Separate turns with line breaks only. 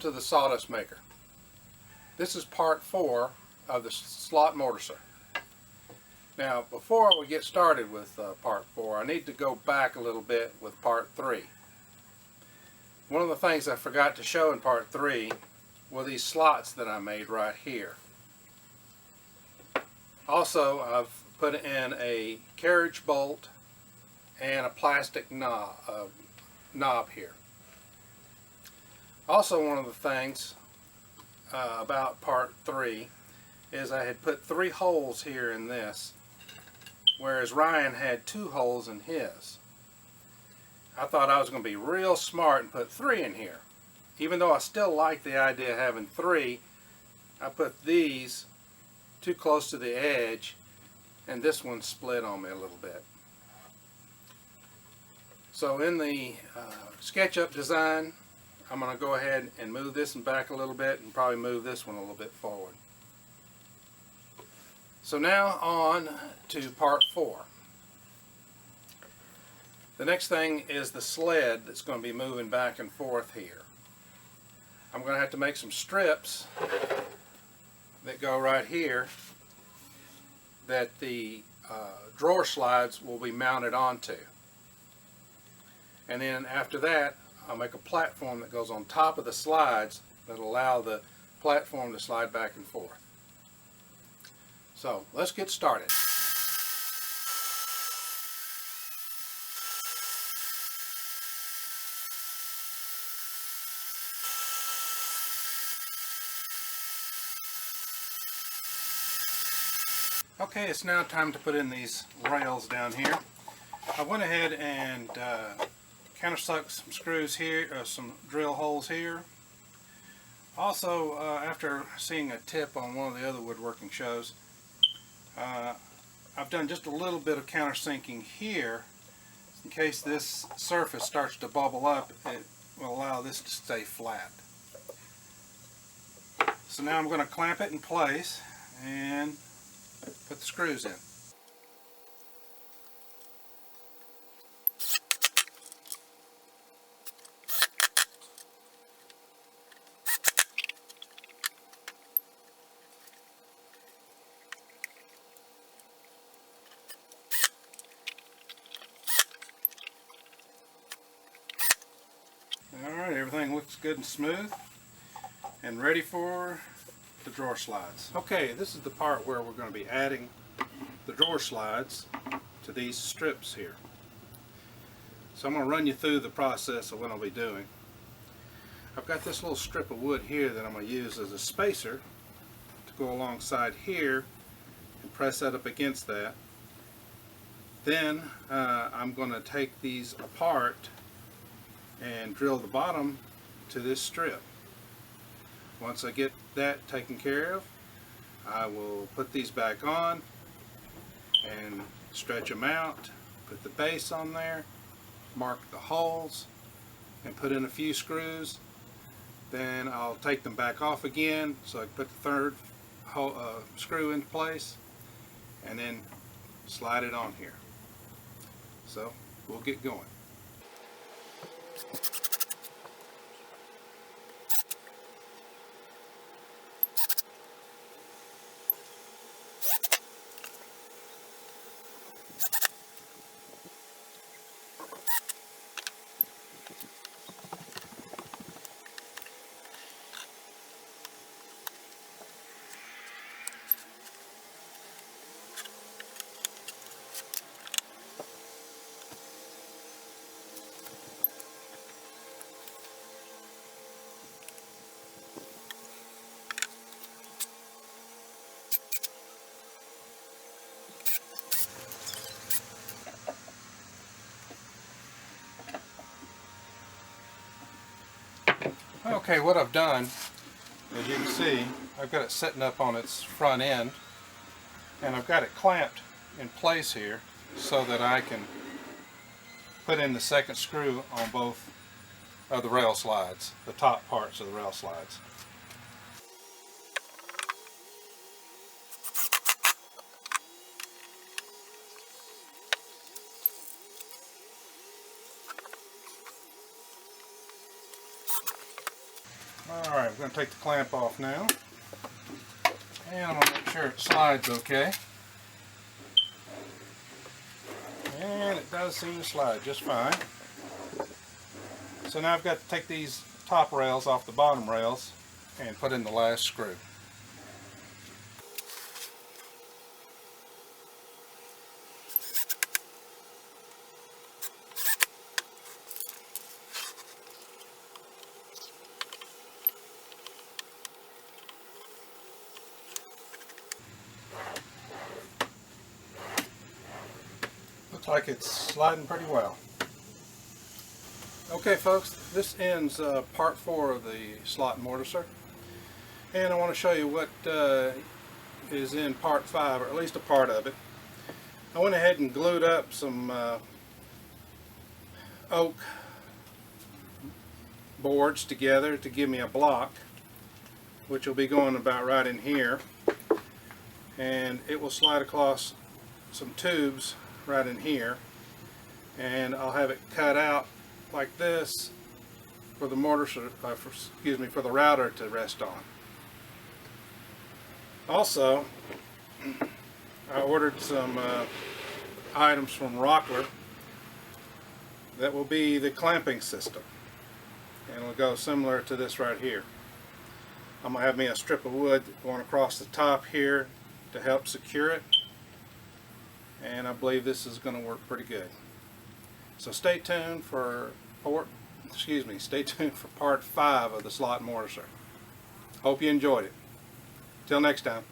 to the sawdust maker. This is part 4 of the slot mortiser. Now before we get started with part 4, I need to go back a little bit with part 3. One of the things I forgot to show in part 3 were these slots that I made right here. Also, I've put in a carriage bolt and a plastic knob here. Also, one of the things about part 3 is I had put 3 holes here in this, whereas Ryan had 2 holes in his. I thought I was going to be real smart and put 3 in here. Even though I still like the idea of having 3, I put these too close to the edge, and this one split on me a little bit. So in the SketchUp design, I'm going to go ahead and move this one back a little bit and probably move this one a little bit forward. So now on to part 4. The next thing is the sled that's going to be moving back and forth here. I'm going to have to make some strips that go right here that the drawer slides will be mounted onto. And then after that, I'll make a platform that goes on top of the slides that will allow the platform to slide back and forth. So let's get started. Okay, it's now time to put in these rails down here. I went ahead and countersunk some screws here, some drill holes here. Also, after seeing a tip on one of the other woodworking shows, I've done just a little bit of countersinking here in case this surface starts to bubble up. It will allow this to stay flat. So now I'm going to clamp it in place and put the screws in. Alright, everything looks good and smooth and ready for the drawer slides. Okay, this is the part where we're going to be adding the drawer slides to these strips here. So I'm going to run you through the process of what I'll be doing. I've got this little strip of wood here that I'm going to use as a spacer to go alongside here and press that up against that. Then I'm going to take these apart and drill the bottom to this strip. Once I get that taken care of, I will put these back on and stretch them out, put the base on there, mark the holes, and put in a few screws. Then I'll take them back off again so I can put the third screw in place and then slide it on here. So we'll get going. Okay, what I've done, as you can see, I've got it sitting up on its front end, and I've got it clamped in place here so that I can put in the second screw on both of the rail slides, the top parts of the rail slides. Alright, we're going to take the clamp off now. And I'm going to make sure it slides okay. And it does seem to slide just fine. So now I've got to take these top rails off the bottom rails and put in the last screw. Looks like it's sliding pretty well. Okay folks, this ends part 4 of the slot mortiser, and I want to show you what is in part 5, or at least a part of it. I went ahead and glued up some oak boards together to give me a block, which will be going about right in here, and it will slide across some tubes right in here, and I'll have it cut out like this for the mortiser, for the router to rest on. Also, I ordered some items from Rockler that will be the clamping system, and it'll go similar to this right here. I'm going to have me a strip of wood going across the top here to help secure it, and I believe this is going to work pretty good. So stay tuned for part 5 of the slot mortiser. Hope you enjoyed it. Till next time.